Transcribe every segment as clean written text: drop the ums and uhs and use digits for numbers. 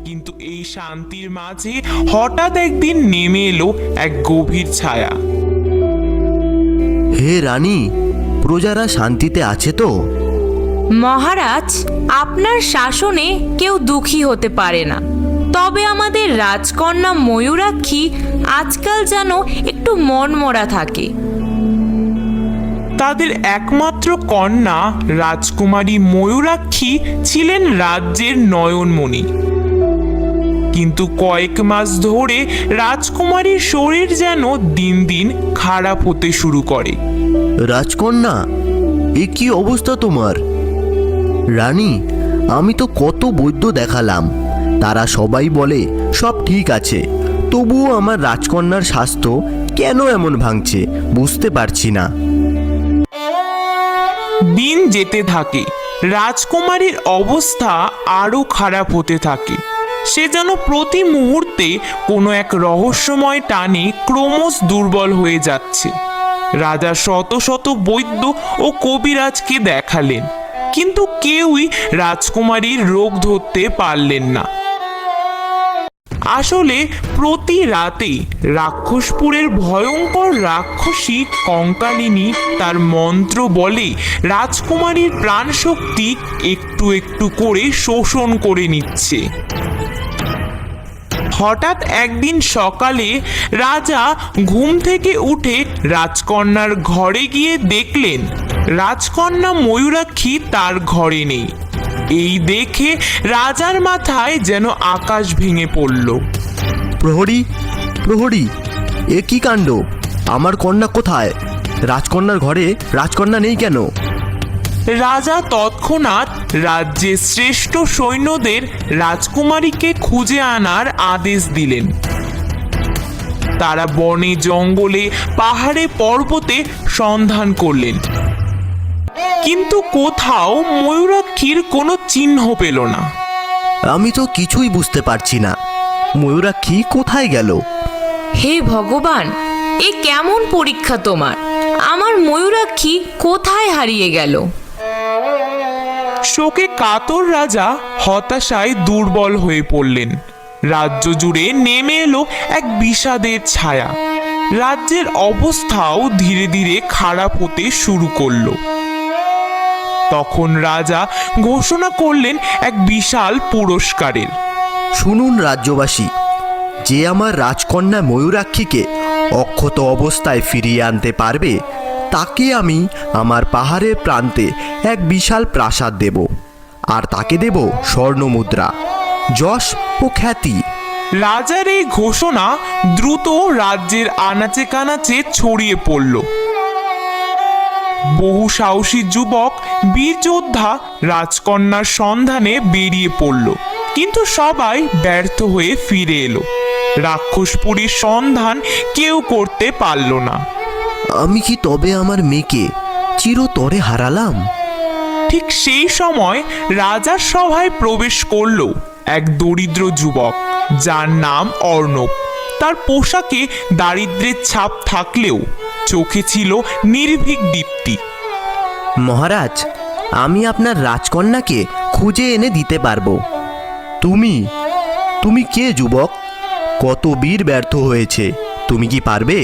কিন্তু এই শান্তির মাঝে হঠাৎ একদিন নেমে এলো এক গভীর ছায়া। হে রানী, প্রজারা শান্তিতে আছে তো? মহারাজ, আপনার শাসনে কেউ দুঃখী হতে পারে না, তবে আমাদের রাজকন্যা ময়ূরাক্ষী আজকাল যেন একটু মনমরা থাকে। তাদের একমাত্র কন্যা রাজকুমারী ময়ূরাক্ষী ছিলেন রাজ্যের নয়নমণি। কিন্তু কয়েক মাস ধরে রাজকুমারীর শরীর যেন দিন দিন খারাপ হতে শুরু করে। রাজকন্যা, এ কি অবস্থা তোমার? রানী, আমি তো কত বৈদ্য দেখালাম, তারা সবাই বলে সব ঠিক আছে, তবুও আমার রাজকন্যার স্বাস্থ্য কেন এমন ভাঙছে বুঝতে পারছি না। দিন যেতে থাকে, রাজকুমারীর অবস্থা আরো খারাপ হতে থাকে। সে যেন প্রতি মুহূর্তে কোনো এক রহস্যময় টানে ক্রমশ দুর্বল হয়ে যাচ্ছে। রাজা শত শত বৈদ্য ও কবিরাজকে দেখালেন, কিন্তু কেউই রাজকুমারীর রোগ ধরতে পারলেন না। আসলে প্রতি রাতে রাক্ষসপুরের ভয়ঙ্কর রাক্ষসী কঙ্কালিনী তার মন্ত্র বলে রাজকুমারীর প্রাণশক্তি একটু একটু করে শোষণ করে নিচ্ছে। হঠাৎ একদিন সকালে রাজা ঘুম থেকে উঠে রাজকন্যার ঘরে গিয়ে দেখলেন রাজকন্যা ময়ূরাক্ষী তার ঘরে নেই। এই দেখে রাজার মাথায় যেন আকাশ ভেঙে পড়ল। প্রহরী, প্রহরী, এ কি কাণ্ড? আমার কন্যা কোথায়? রাজকন্যার ঘরে রাজকন্যা নেই কেন? রাজা তৎক্ষণাৎ রাজ্যের শ্রেষ্ঠ সৈন্যদের রাজকুমারীকে খুঁজে আনার আদেশ দিলেন। তারা বনে জঙ্গলে পাহাড়ে পর্বতে সন্ধান করলেন, কিন্তু কোথাও ময়ূরাক্ষীর কোনো চিহ্ন পেল না। আমি তো কিছুই বুঝতে পারছি না, ময়ূরাক্ষী কোথায় গেল? হে ভগবান, এ কেমন পরীক্ষা তোমার! আমার ময়ূরাক্ষী কোথায় হারিয়ে গেল? শোকে কাতর রাজা হতাশায় দুর্বল হয়ে পড়লেন। রাজ্য জুড়ে নেমে এলো এক বিষাদের ছায়া। রাজ্যের অবস্থাও ধীরে ধীরে খারাপ হতে শুরু করলো। তখন রাজা ঘোষণা করলেন এক বিশাল পুরস্কারের। শুনুন রাজ্যবাসী, যে আমার রাজকন্যা ময়ূরাক্ষীকে অক্ষত অবস্থায় ফিরিয়ে আনতে পারবে, তাকে আমি আমার পাহাড়ের প্রান্তে এক বিশাল প্রাসাদ দেব, আর তাকে দেব স্বর্ণমুদ্রা, যশ ও খ্যাতি। রাজার এই ঘোষণা দ্রুত রাজ্যের আনাচে কানাচে ছড়িয়ে পড়ল। বহু সাহসী যুবক বীর যোদ্ধা রাজকন্যার সন্ধানে বেরিয়ে পড়ল, কিন্তু সবাই ব্যর্থ হয়ে ফিরে এলো। রাক্ষসপুরীর সন্ধান কেউ করতে পারল না। আমি কি তবে আমার মেয়েকে চিরতরে হারালাম? ঠিক সেই সময় রাজার সভায় প্রবেশ করল এক দরিদ্র যুবক, যার নাম অর্ণব। তার পোশাকে দারিদ্র্যের ছাপ থাকলেও চোখে ছিল নির্ভীক দীপ্তি। মহারাজ, আমি আপনার রাজকন্যাকে খুঁজে এনে দিতে পারবো। তুমি কে যুবক? কত বীর ব্যর্থ হয়েছে, তুমি কি পারবে?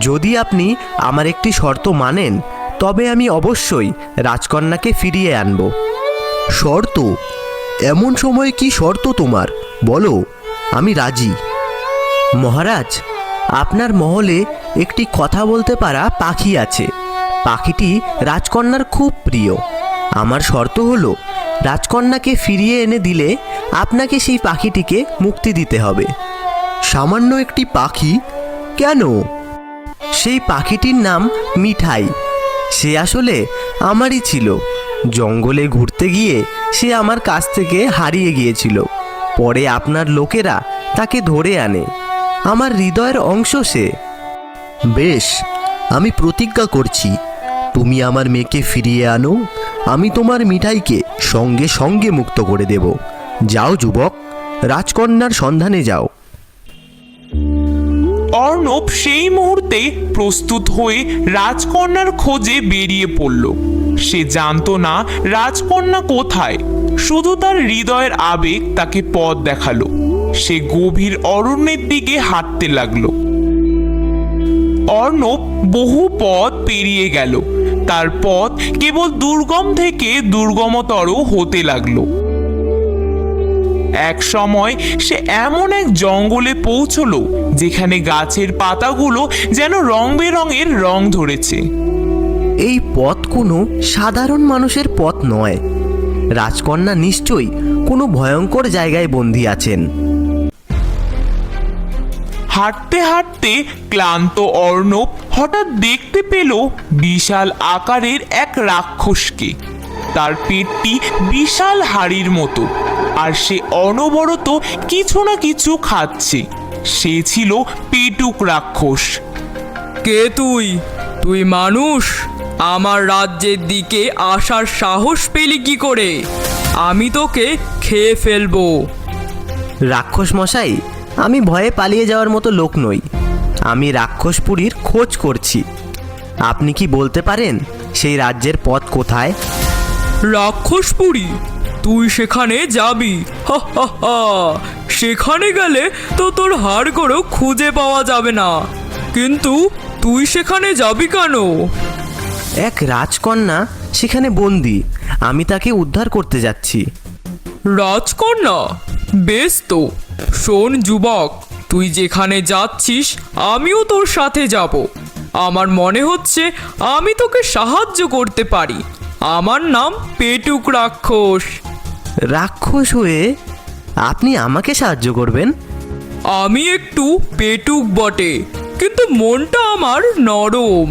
যদি আপনি আমার একটি শর্ত মানেন, তবে আমি অবশ্যই রাজকন্যাকে ফিরিয়ে আনব। শর্ত? এমন সময় কি শর্ত তোমার? বলো, আমি রাজি। মহারাজ, আপনার মহলে একটি কথা বলতে পারা পাখি আছে। পাখিটি রাজকন্যার খুব প্রিয়। আমার শর্ত হলো, রাজকন্যাকে ফিরিয়ে এনে দিলে আপনাকে সেই পাখিটিকে মুক্তি দিতে হবে। সামান্য একটি পাখি? কেন? সেই পাখিটির নাম মিঠাই। সে আসলে আমারই ছিল। জঙ্গলে ঘুরতে গিয়ে সে আমার কাছ থেকে হারিয়ে গিয়েছিল। পরে আপনার লোকেরা তাকে ধরে আনে। আমার হৃদয়ের অংশ সে। বেশ, আমি প্রতিজ্ঞা করছি, তুমি আমার মেয়েকে ফিরিয়ে আনো, আমি তোমার মিঠাইকে সঙ্গে সঙ্গে মুক্ত করে দেব। যাও যুবক, রাজকন্যার সন্ধানে যাও। অর্ণব সেই মুহূর্তে প্রস্তুত হয়ে রাজকন্যার খোঁজে বেরিয়ে পড়ল। সে জানতো না রাজকন্যা কোথায়, শুধু তার হৃদয়ের আবেগ তাকে পথ দেখালো। সে গভীর অরণ্যের দিকে হাঁটতে লাগলো। অর্ণব বহু পথ পেরিয়ে গেল। তার পথ কেবল দুর্গম থেকে দুর্গমতর হতে লাগলো। এক সময় সে এমন এক জঙ্গলে পৌঁছলো যেখানে গাছের পাতাগুলো যেন রং বেরঙের রং ধরেছে। এই পথ কোনো সাধারণ মানুষের পথ নয়। রাজকন্যা নিশ্চয়ই কোনো ভয়ঙ্কর জায়গায় বন্দী আছেন। হাঁটতে হাঁটতে ক্লান্ত অর্ণব হঠাৎ দেখতে পেল বিশাল আকারের এক রাক্ষসকে। তার পেটটি বিশাল হাড়ির মতো, আর সে অনবরত কিছু না কিছু খাচ্ছে। সে ছিল পেটুক রাক্ষস। কে তুই? তুই মানুষ? আমার রাজ্যের দিকে আসার সাহস পেলি কি করে? আমি তোকে খেয়ে ফেলবো। রাক্ষস মশাই, আমি ভয়ে পালিয়ে যাওয়ার মতো লোক নই। আমি রাক্ষসপুরীর খোঁজ করছি। আপনি কি বলতে পারেন সেই রাজ্যের পথ কোথায়? রাক্ষসপুরী? তুই সেখানে যাবি? হা হা হা। সেখানে গেলে তো তোর হাড়গোড়ও খুঁজে পাওয়া যাবে না। কিন্তু তুই সেখানে যাবি কেন? এক রাজকন্যা সেখানে বন্দী। আমি তাকে উদ্ধার করতে যাচ্ছি। রাজকন্যা? বেশ তো। শোন যুবক, তুই যেখানে যাচ্ছিস আমিও তোর সাথে যাব। আমার মনে হচ্ছে আমি তোকে সাহায্য করতে পারি। আমার নাম পেটুক রাক্ষস। রাক্ষস হয়ে আপনি আমাকে সাহায্য করবেন? আমি একটু পেটুক বটে, কিন্তু মনটা আমার নরম।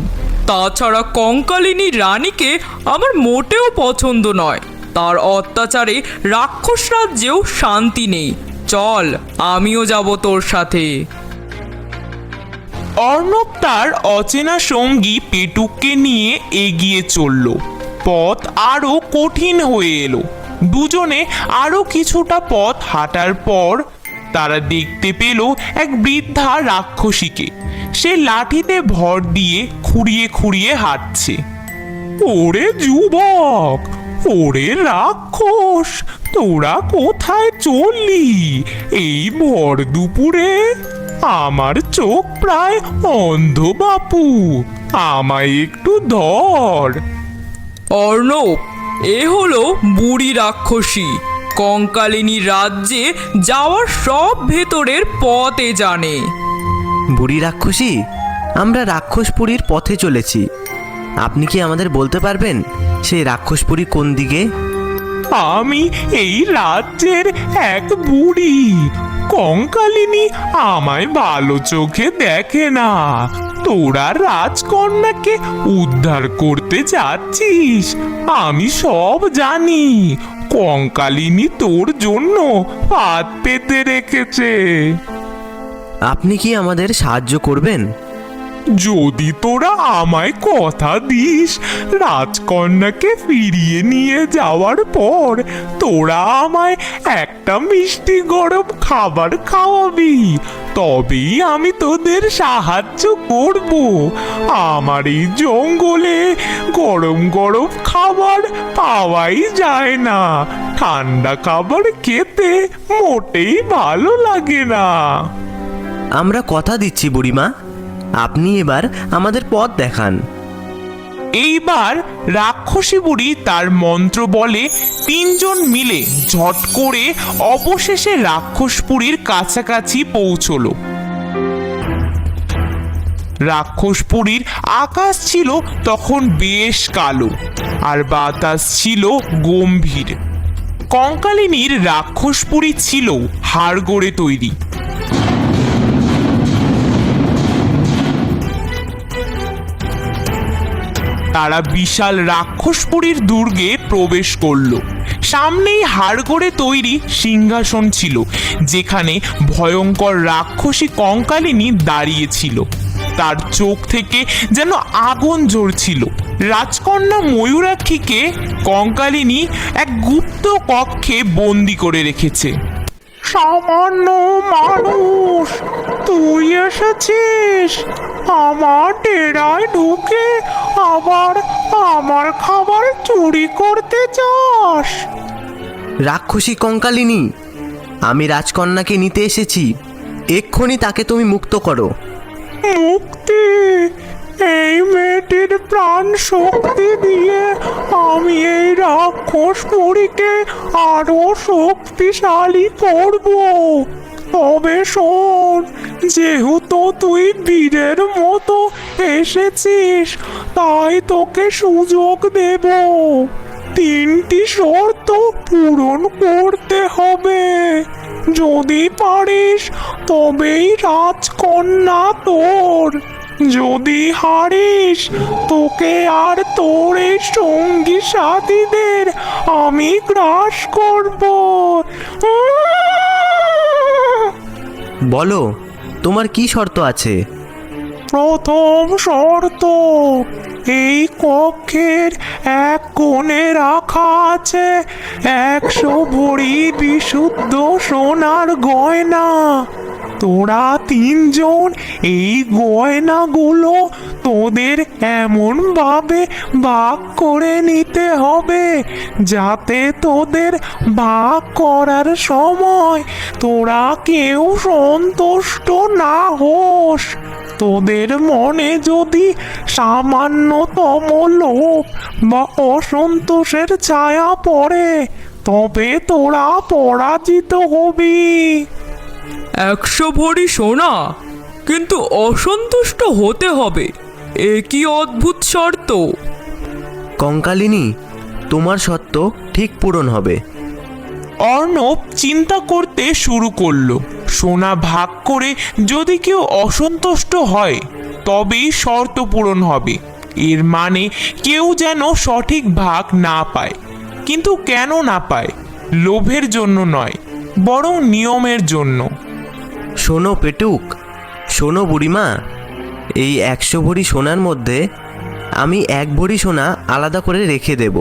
তাছাড়া কঙ্কালিনী রানীকে আমার মোটেও পছন্দ নয়। তার অত্যাচারে রাক্ষস রাজ্যেও শান্তি নেই। চল, আমিও যাব তোর সাথে। অর্ণব তার অচেনা সঙ্গী পেটুককে নিয়ে এগিয়ে চলল। পথ আরো কঠিন হয়ে এলো। দুজনে আরো কিছুটা পথ হাঁটার পর তারা দেখতে পেল এক বৃদ্ধা রাক্ষসীকে। সে লাঠিতে ভর দিয়ে খুঁড়িয়ে খুঁড়িয়ে হাঁটছে। ওরে যুবক, ওরে রাক্ষস, তোরা কোথায় চললি এই ভর দুপুরে? আমার চোখ প্রায় অন্ধ বাপু, আমায় একটু ধর। অর্ণব, এ হলো বুড়ি রাক্ষসী। কঙ্কালিনী রাজ্যে যাওয়ার সব ভেতরের পথে জানে। বুড়ি রাক্ষসী, আমরা রাক্ষসপুরীর পথে চলেছি। আপনি কি আমাদের বলতে পারবেন সেই রাক্ষসপুরী কোন দিকে? আমি এই রাজ্যের এক বুড়ি। কঙ্কালিনী আমায় ভালো চোখে দেখে না। তোরা রাজকন্যাকে উদ্ধার করতে যাচ্ছিস, আমি সব জানি। কঙ্কালিনী তোর জন্য হাত পেতে রেখেছে। আপনি কি আমাদের সাহায্য করবেন? যদি তোরা আমায় কথা দিস রাজকন্যাকে ফিরিয়ে নিয়ে যাওয়ার পর তোরা আমায় একটা মিষ্টি গরম খাবার খাওয়াবি, তবেই আমি তোদের সাহায্য করব। আমার এই জঙ্গলে গরম গরম খাবার পাওয়াই যায় না। ঠান্ডা খাবার খেতে মোটেই ভালো লাগে না। আমরা কথা দিচ্ছি বুড়িমা, আপনি এবার আমাদের পথ দেখান। এইবার রাক্ষসী বুড়ি তার মন্ত্র বলে তিনজন মিলে ঝট করে অবশেষে রাক্ষসপুরীর কাছাকাছি পৌঁছলো। রাক্ষসপুরীর আকাশ ছিল তখন বেশ কালো, আর বাতাস ছিল গম্ভীর। কঙ্কালিনীর রাক্ষসপুরী ছিল হাড়গোড়ে তৈরি। তারা বিশাল রাক্ষসপুরীর দুর্গে প্রবেশ করলো। সামনেই হাড়গোড়ে তৈরি সিংহাসন ছিল, যেখানে ভয়ঙ্কর রাক্ষসী কঙ্কালিনী দাঁড়িয়েছিল। তার চোখ থেকে যেন আগুন ঝরছিল। রাজকন্যা ময়ূরাক্ষীকে কঙ্কালিনী এক গুপ্ত কক্ষে বন্দি করে রেখেছে। সামান্য মানুষ, তুই এসেছিস আমার ডেরায় ঢুকে আবার আমার খাবার চুরি করতে চাস? রাক্ষসী কঙ্কালিনী, আমি রাজকন্যাকে নিতে এসেছি। এক্ষুনি তাকে তুমি মুক্ত করো। মুক্তি? এই মেয়েটির প্রাণ শক্তি দিয়ে আমি এই রাক্ষস পরীকে আরো শক্তিশালী করব। তবে শোন, যেহেতু তুই বীরের মতো এসেছিস, তাই তোকে সুযোগ দেব। 3টি শর্ত পূরণ করতে হবে। যদি পারিস তবেই রাজকন্যা তোর। যদি হারিস, তোকে আর তোর এই সঙ্গী সাথীদের আমি গ্রাস করব। বলো, তোমার কি শর্ত আছে? প্রথম শর্ত, এই কক্ষের এক কোণে রাখা আছে 100 ভরি বিশুদ্ধ সোনার গয়না। তোরা 3 জন এই গয়নাগুলো তোদের এমন ভাবে ভাগ করে নিতে হবে যাতে তোদের ভাগ করার সময় তোরা কেউ সন্তুষ্ট না হোস। তোদের মনে যদি সামান্যতম লোভ বা অসন্তোষের ছায়া পড়ে, তবে তোরা পরাজিত হবি। 100 ভরি সোনা, কিন্তু অসন্তুষ্ট হতে হবে। এ কি অদ্ভুত শর্ত! কঙ্কালিনী, তোমার শর্ত ঠিক পূরণ হবে। অর্ণব চিন্তা করতে শুরু করলো। সোনা ভাগ করে যদি কেউ অসন্তুষ্ট হয়, তবেই শর্ত পূরণ হবে। এর মানে কেউ যেন সঠিক ভাগ না পায়। কিন্তু কেন না পায়? লোভের জন্য নয়, বরং নিয়মের জন্য। শোনো পেটুক, শোনো বুড়িমা, এই 100 ভরি সোনার মধ্যে আমি 1 ভরি সোনা আলাদা করে রেখে দেব।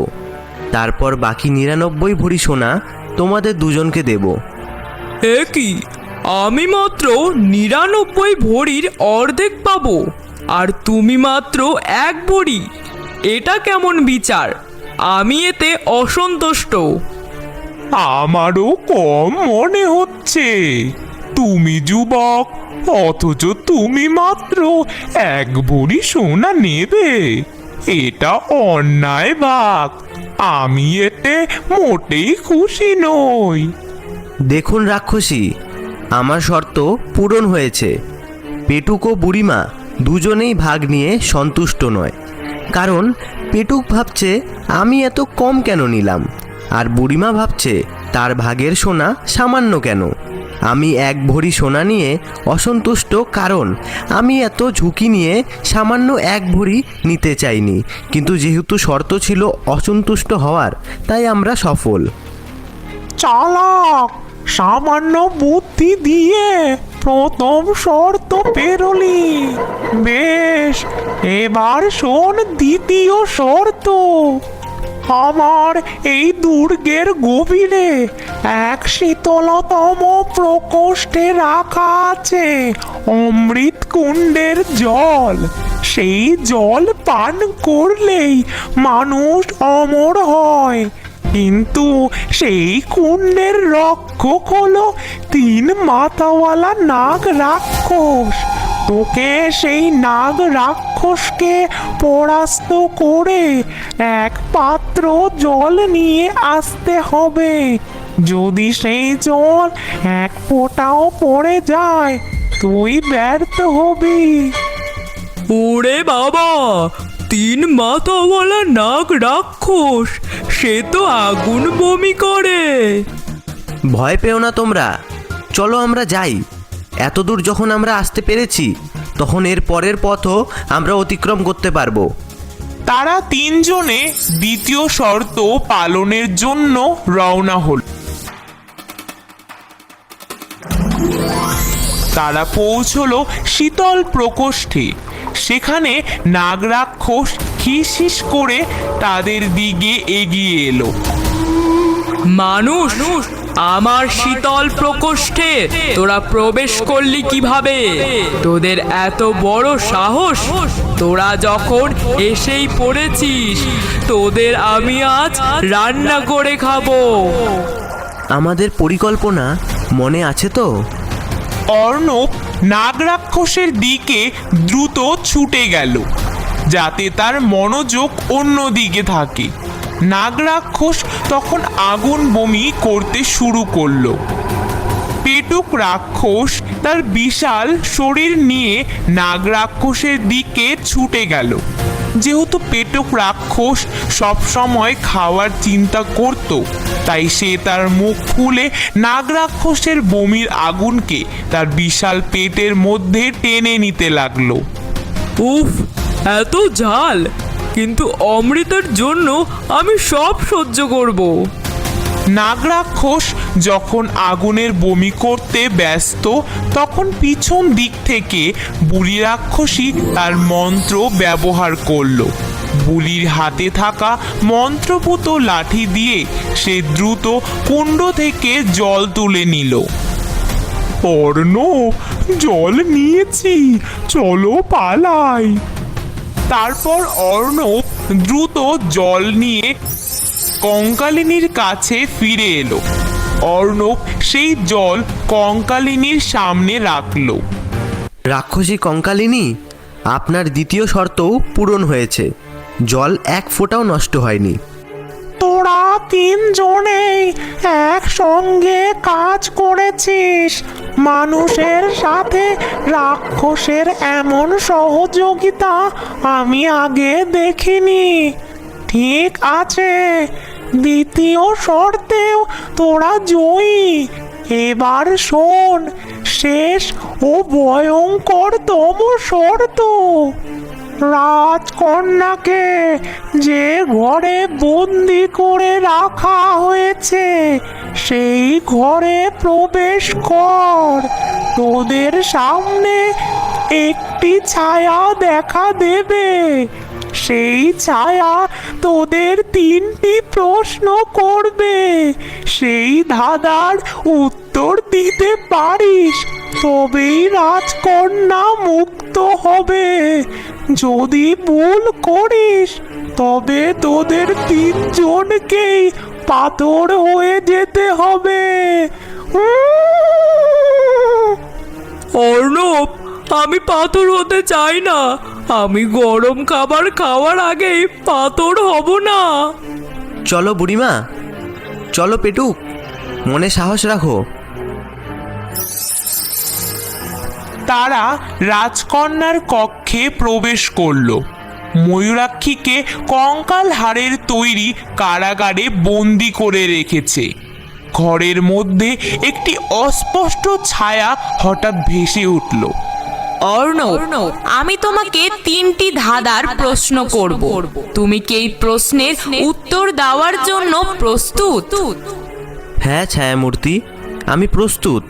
তারপর বাকি 99 ভরি সোনা তোমাদের দুজনকে দেব। এ কি, আমি মাত্র 99 ভরির অর্ধেক পাবো, আর তুমি মাত্র 1 ভরি? এটা কেমন বিচার? আমি এতে অসন্তুষ্ট। আমারও কম মনে হচ্ছে। তুমি যুবক, অথচ তুমি মাত্র 1 ভরি সোনা নেবে। এটা অন্যায় ভাগ। আমি এতে মোটেই খুশি নই। দেখুন রাক্ষসী, আমার শর্ত পূরণ হয়েছে। পেটুক ও বুড়িমা দুজনেই ভাগ নিয়ে সন্তুষ্ট নয়। কারণ পেটুক ভাবছে আমি এত কম কেন নিলাম, আর বুড়িমা ভাবছে তার ভাগের সোনা সামান্য কেন। আমি 1 ভরি সোনা নিয়ে অসন্তুষ্ট, কারণ আমি এত ঝুঁকি নিয়ে সামান্য 1 ভরি নিতে চাইনি। কিন্তু যেহেতু শর্ত ছিল অসন্তুষ্ট হওয়ার, তাই আমরা সফল। চালাক, সামান্য বুদ্ধি দিয়ে প্রথম শর্ত পেরোলি। বেশ, এবার শোন দ্বিতীয় শর্ত। আমার এই দুর্গের গভীরে এক শীতলতম প্রকোষ্ঠে রাখা আছে অমৃত কুণ্ডের জল। সেই জল পান করলেই মানুষ অমর হয়। কিন্তু সেই কুণ্ডের রক্ষক হলো 3 মাথাওয়ালা নাগ রাক্ষস। তোকে সেই নাগ রাক্ষসকে পরাস্ত করে এক পাত্র জল নিয়ে আসতে হবে। যদি সেই জল 1 ফোঁটাও পড়ে যায়, তুই ব্যর্থ হবি। ওরে বাবা, 3 মাথাওয়ালা নাগ রাক্ষস, সে তো আগুন বমি করে। ভয় পেও না তোমরা, চলো আমরা যাই। এতদূর যখন আমরা আসতে পেরেছি, তখন এর পরের পথও আমরা অতিক্রম করতে পারবো। তারা 3 জনে দ্বিতীয় শর্ত পালনের জন্য রওনা হল। তারা পৌঁছলো শীতল প্রকোষ্ঠে। সেখানে নাগরাক্ষস খিসখিস করে তাদের দিকে এগিয়ে এলো। মানুষ, আমার শীতল প্রকোষ্ঠে তোরা প্রবেশ করলি কিভাবে? তোদের এত বড় সাহস! তোরা যখন এসেই পড়েছিস, তোদের আমি আজ রান্না করে খাবো। আমাদের পরিকল্পনা মনে আছে তো? অর্ণব নাগরাক্ষসের দিকে দ্রুত ছুটে গেল, যাতে তার মনোযোগ অন্য দিকে থাকে। নাগরাক্ষস তখন আগুন বমি করতে শুরু করলো। পেটুক রাক্ষস তার বিশাল শরীর নিয়ে নাগরাক্ষসের দিকে ছুটে গেল। যেহেতু পেটুক রাক্ষস সবসময় খাওয়ার চিন্তা করত, তাই সে তার মুখ খুলে নাগরাক্ষসের বমির আগুনকে তার বিশাল পেটের মধ্যে টেনে নিতে লাগলো। উফ, এত ঝাল! কিন্তু অমৃতের জন্য আমি সব সহ্য করব। নাগরাক্ষস যখন আগুনের বমি করতে ব্যস্ত, তখন পিছন দিক থেকে বুলি রাক্ষসী তার মন্ত্র ব্যবহার করলো। বুলির হাতে থাকা মন্ত্রপুত লাঠি দিয়ে সে দ্রুত কুণ্ড থেকে জল তুলে নিল। অর্ণব, জল নিয়েছি, চলো পালাই। তারপর অর্ণব দ্রুত জল নিয়ে কঙ্কালিনীর কাছে ফিরে এলো। অর্ণব সেই জল কঙ্কালিনীর সামনে রাখলো। রাক্ষসী কঙ্কালিনী, আপনার দ্বিতীয় শর্তও পূরণ হয়েছে। জল এক ফোঁটাও নষ্ট হয়নি। তোরা তিনজনেই একসঙ্গে কাজ করেছিস। মানুষের সাথে রাক্ষসের এমন সহযোগিতা আমি আগে দেখিনি। ঠিক আছে, দ্বিতীয় শর্তেও তোরা জয়ী। এবার শোন শেষ ও ভয়ঙ্করতম শর্ত। রাজকন্যাকে যে ঘরে বন্দি করে রাখা হয়েছে সেই ঘরে প্রবেশ কর। তোদের সামনে একটি ছায়া দেখা দেবে। সেই ছায়া তোদের তিনটি প্রশ্ন করবে। সেই ধাঁধার উত্তর দিতে পারিস তবেই রাজকন্যা মুক্ত হবে। যদি ভুল করিস তবে তোদের তিনজনকেই পাথর হয়ে যেতে হবে। অর্ণব, আমি পাথর হতে চাই না। আমি গরম খাবার খাওয়ার আগেই পাথর হব না। চলো বুড়িমা, চলো পেটুক, মনে সাহস রাখো। তারা রাজকন্যার কক্ষে প্রবেশ করলো। ময়ূরাক্ষীকে কঙ্কাল হাড়ের তৈরি কারাগারে বন্দি করে রেখেছে। ঘরের মধ্যে একটি অস্পষ্ট ছায়া হঠাৎ ভেসে উঠল। অর্ণব, আমি তোমাকে তিনটি ধাঁধার প্রশ্ন করব। তুমি কি এই প্রশ্নের উত্তর দেওয়ার জন্য প্রস্তুত? হ্যাঁ ছায়ামূর্তি, আমি প্রস্তুত।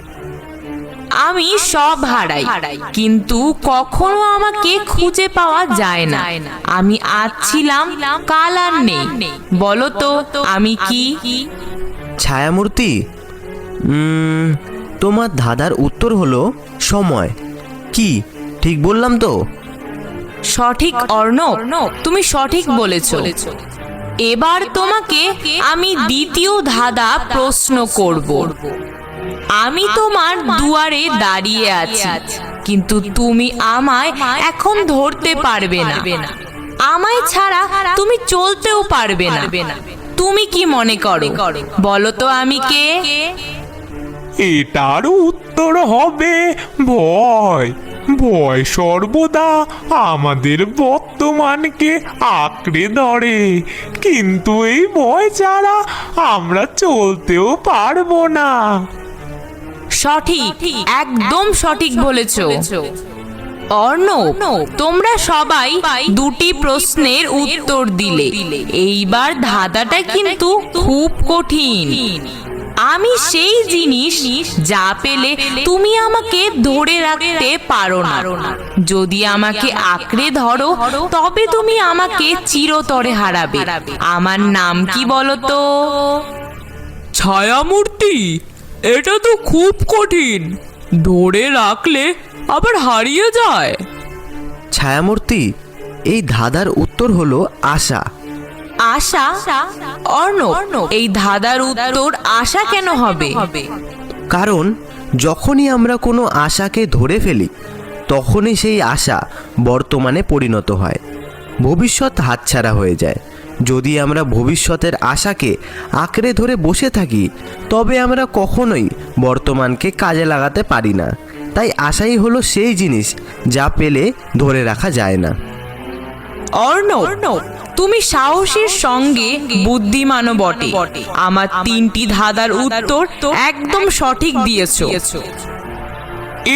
আমি সব হারাই, কিন্তু কখনো আমাকে খুঁজে পাওয়া যায় না। আমি আজ ছিলাম, কাল আর নেই। বলো তো আমি কি? ছায়ামূর্তি, তোমার ধাঁধার উত্তর হলো সময়। কি ঠিক বললাম তো? সঠিক অর্ণব, তুমি সঠিক বলেছো। এবার তোমাকে আমি দ্বিতীয় ধাঁধা প্রশ্ন করব। আমি তোমার দুয়ারে দাঁড়িয়ে আছি, কিন্তু তুমি আমায় এখন ধরতে পারবে না। আমায় ছাড়া তুমি চলতেও পারবে না। তুমি কি মনে করো? বলো তো আমি কে? এটার উত্তর হবে ভয়। ভয় সর্বদা আমাদের বর্তমানকে আঁকড়ে ধরে, কিন্তু এই ভয় ছাড়া আমরা চলতেও পারবো না। সঠিক, একদম সঠিক বলেছো। অর্ণব, তোমরা সবাই দুটি প্রশ্নের উত্তর দিলে। এইবার ধাঁধাটা কিন্তু খুব কঠিন। আমি সেই জিনিস যা পেলে তুমি আমাকে ধরে রাখতে পারো না। যদি আমাকে আঁকড়ে ধরো তবে তুমি আমাকে চিরতরে হারাবে। আমার নাম কি বলো তো? ছায়ামূর্তি, এটা তো খুব কঠিন, ধরে রাখলে আবার হারিয়ে যায়। ছায়ামূর্তি, এই ধাঁধার উত্তর হলো আশা। আশা? অর্ণব, এই ধাঁধার উত্তর আশা কেন হবে? কারণ যখনই আমরা কোনো আশাকে ধরে ফেলি তখনই সেই আশা বর্তমানে পরিণত হয়, ভবিষ্যৎ হাতছাড়া হয়ে যায়। যদি আমরা ভবিষ্যতের আশাকে আঁকড়ে ধরে বসে থাকি তবে আমরা কখনোই বর্তমানকে কাজে লাগাতে পারি না। তাই আশাই হলো সেই জিনিস যা পেলে ধরে রাখা যায় না। অর্ণব, তুমি সাহসীর সঙ্গে বুদ্ধিমানও বটে। আমার 3টি ধাঁধার উত্তর একদম সঠিক দিয়েছো।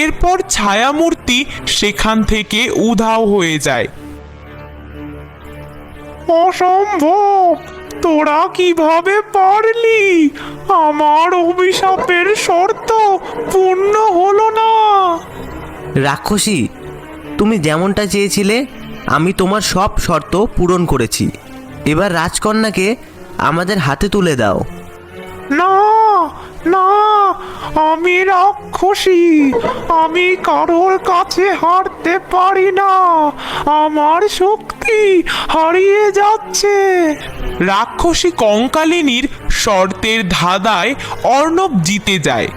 এরপর ছায়ামূর্তি সেখান থেকে উধাও হয়ে যায়। অসম্ভব! তোরা কিভাবে পারলি? আমার অভিশাপের শর্ত পূর্ণ হলো না। রাক্ষসী, তুমি যেমনটা চেয়েছিলে আমি তোমার সব শর্ত পূরণ করেছি। এবার রাজকন্যাকে আমাদের হাতে তুলে দাও। না না, আমি রাক্ষসী, আমি কারোর কাছে হারতে পারি না। আমার শক্তি হারিয়ে যাচ্ছে। রাক্ষসী কঙ্কালিনীর শর্তের ধাঁধায় অর্ণব জিতে যায়।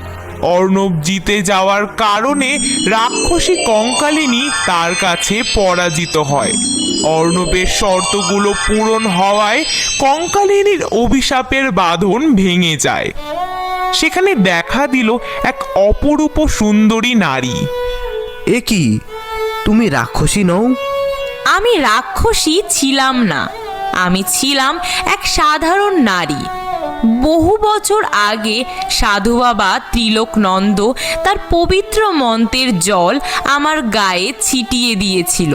অর্ণব জিতে যাওয়ার কারণে রাক্ষসী কঙ্কালিনী তার কাছে পরাজিত হয়। অর্ণবের শর্তগুলো পূরণ হওয়ায় কঙ্কালিনীর অভিশাপের বাঁধন ভেঙে যায়। সেখানে দেখা দিল এক অপরূপ সুন্দরী নারী। এ কি, তুমি রাক্ষসী নও? আমি রাক্ষসী ছিলাম না, আমি ছিলাম এক সাধারণ নারী। বহু বছর আগে সাধু বাবা ত্রিলোকনন্দ তার পবিত্র মন্ত্রের জল আমার গায়ে ছিটিয়ে দিয়েছিল।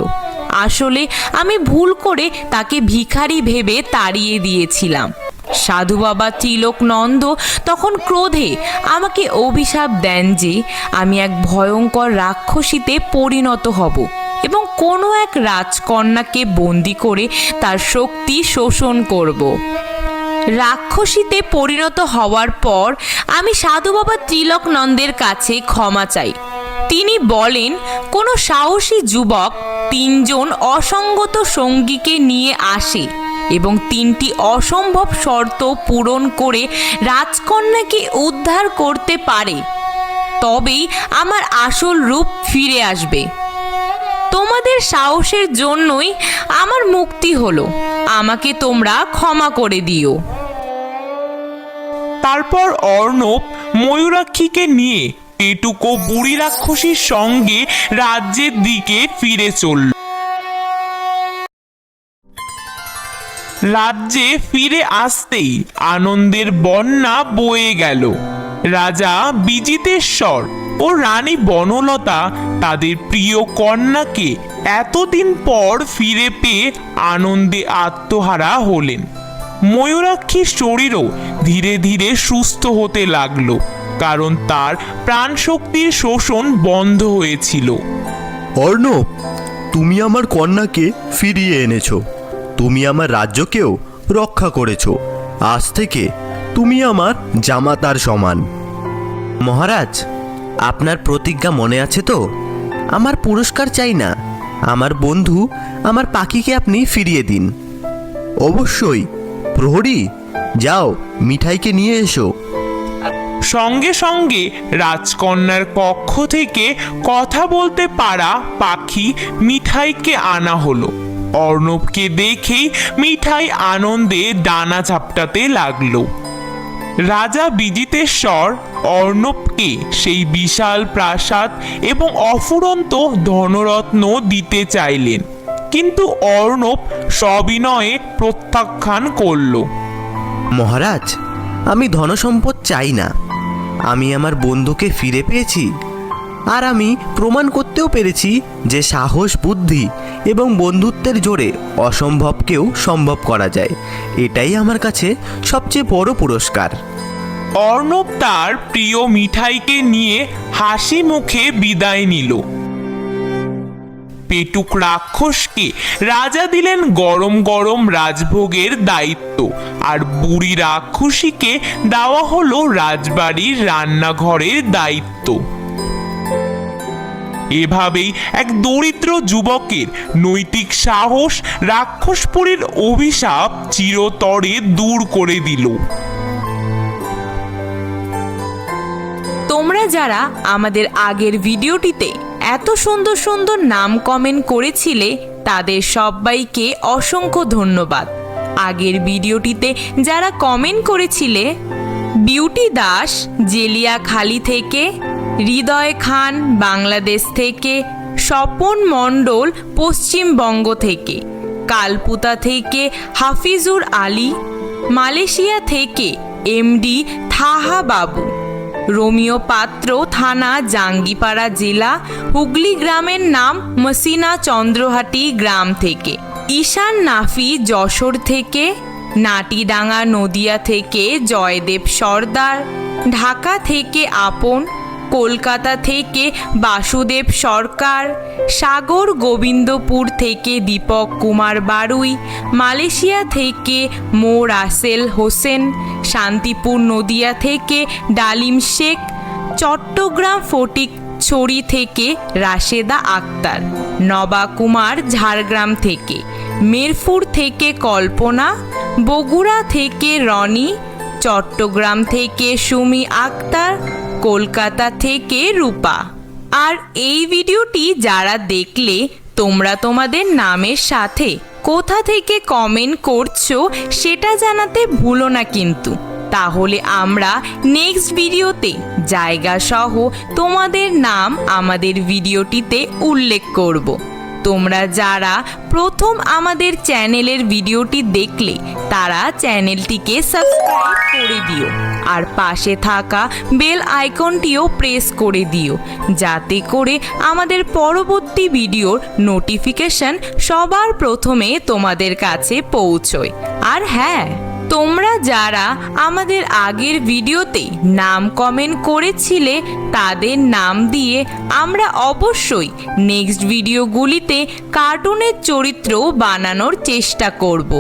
আসলে আমি ভুল করে তাকে ভিখারি ভেবে তাড়িয়ে দিয়েছিলাম। সাধু বাবা ত্রিলোকনন্দ তখন ক্রোধে আমাকে অভিশাপ দেন যে আমি এক ভয়ঙ্কর রাক্ষসীতে পরিণত হব এবং কোনো এক রাজকন্যাকে বন্দি করে তার শক্তি শোষণ করব। রাক্ষসীতে পরিণত হওয়ার পর আমি সাধু বাবা ত্রিলোকনন্দের কাছে ক্ষমা চাই। তিনি বলেন কোনো সাহসী যুবক 3 জন অসঙ্গত সঙ্গীকে নিয়ে আসে এবং 3টি অসম্ভব শর্ত পূরণ করে রাজকন্যাকে উদ্ধার করতে পারে, তবেই আমার আসল রূপ ফিরে আসবে। তোমাদের সাহসের জন্যই আমার মুক্তি হলো, আমাকে তোমরা ক্ষমা করে দিও। তারপর অর্ণব ময়ূরাক্ষীকে নিয়ে পেটুকো বুড়ি রাক্ষসীর সঙ্গে রাজ্যের দিকে ফিরে চলল। রাজ্যে ফিরে আসতেই আনন্দের বন্যা বয়ে গেল। রাজা বিজিতেশ্বর ও রানী বনলতা তাদের প্রিয় কন্যাকে এতদিন পর ফিরে পেয়ে আনন্দে আত্মহারা হলেন। ময়ূরাক্ষীর শরীরও ধীরে ধীরে সুস্থ হতে লাগলো, কারণ তার প্রাণশক্তির শোষণ বন্ধ হয়েছিল। অর্ণব, তুমি আমার কন্যাকে ফিরিয়ে এনেছো, তুমি আমার রাজ্যকেও রক্ষা করেছো। আজ থেকে তুমি আমার জামাতার সমান। মহারাজ, আপনার প্রতিজ্ঞা মনে আছে তো? আমার পুরস্কার চাই না, আমার বন্ধু আমার পাখিকে আপনি ফিরিয়ে দিন। অবশ্যই। প্রহরী, যাও মিঠাইকে নিয়ে এসো। সঙ্গে সঙ্গে রাজকন্যার কক্ষ থেকে কথা বলতে পারা পাখি মিঠাইকে আনা হলো। অর্ণবকে দেখেই মিঠাই আনন্দে ডানা ঝাপটাতে লাগলো। রাজা বিজিতেশ্বর অর্ণবকে সেই বিশাল প্রাসাদ এবং অফুরন্ত ধনরত্ন দিতে চাইলেন, কিন্তু অর্ণব সবিনয়ে প্রত্যাখ্যান করল। মহারাজ, আমি ধনসম্পদ চাই না। আমি আমার বন্ধুকে ফিরে পেয়েছি, আর আমি প্রমাণ করতেও পেরেছি যে সাহস, বুদ্ধি এবং বন্ধুত্বের জোরে অসম্ভবকেও সম্ভব করা যায়। এটাই আমার কাছে সবচেয়ে বড় পুরস্কার। অর্ণব তার প্রিয় মিঠাইকে নিয়ে হাসি মুখে বিদায় নিল। পেটুক রাক্ষসকে রাজা দিলেন গরম গরম রাজভোগের দায়িত্ব, আর বুড়ি রাক্ষসীকে দেওয়া হলো রাজবাড়ির রান্নাঘরের দায়িত্ব। এভাবেই এক দরিদ্র যুবকের নৈতিক সাহস রাক্ষসপুরীর অভিশাপ চিরতরে দূর করে দিল। তোমরা যারা আমাদের আগের ভিডিওটিতে এত সুন্দর সুন্দর নাম কমেন্ট করেছিলে তাদের সবাইকে অসংখ্য ধন্যবাদ। আগের ভিডিওটিতে যারা কমেন্ট করেছিলে বিউটি দাস জেলিয়াখালি থেকে, হৃদয় খান বাংলাদেশ থেকে, স্বপন মণ্ডল পশ্চিমবঙ্গ থেকে, কালপুতা থেকে হাফিজুর আলী, মালয়েশিয়া থেকে এমডি থাহা বাবু, রোমিও পাত্র থানা জাঙ্গিপাড়া জেলা হুগলি গ্রামের নাম মসিনা চন্দ্রহাটি গ্রাম থেকে, ঈশান নাফি যশোর থেকে, নাটিডাঙ্গা নদিয়া থেকে জয়দেব সর্দার, ঢাকা থেকে আপন, কলকাতা থেকে বাসুদেব সরকার, সাগর গোবিন্দপুর থেকে দীপক কুমার বারুই, মালয়েশিয়া থেকে মো রাসেল হোসেন, শান্তিপুর নদিয়া থেকে ডালিম শেখ, চট্টগ্রাম ফটিক ছড়ি থেকে রাশেদা আক্তার, নবা কুমার ঝাড়গ্রাম থেকে, মিরপুর থেকে কল্পনা, বগুড়া থেকে রনি, চট্টগ্রাম থেকে সুমি আক্তার, কলকাতা থেকে রূপা। আর এই ভিডিওটি যারা দেখলে তোমরা তোমাদের নামের সাথে কোথা থেকে কমেন্ট করছো সেটা জানাতে ভুলো না কিন্তু, তাহলে আমরা নেক্সট ভিডিওতে জায়গা সহ তোমাদের নাম আমাদের ভিডিওটিতে উল্লেখ করব। তোমরা যারা প্রথম আমাদের চ্যানেলের ভিডিওটি দেখলে তারা চ্যানেলটিকে সাবস্ক্রাইব করে দিও, আর পাশে থাকা বেল আইকনটিও প্রেস করে দিও, যাতে করে আমাদের পরবর্তী ভিডিওর নোটিফিকেশন সবার প্রথমে তোমাদের কাছে পৌঁছয়। আর হ্যাঁ, তোমরা যারা আমাদের আগের ভিডিওতে নাম কমেন্ট করেছিলে তাদের নাম দিয়ে আমরা অবশ্যই নেক্সট ভিডিওগুলিতে কার্টুনের চরিত্র বানানোর চেষ্টা করব।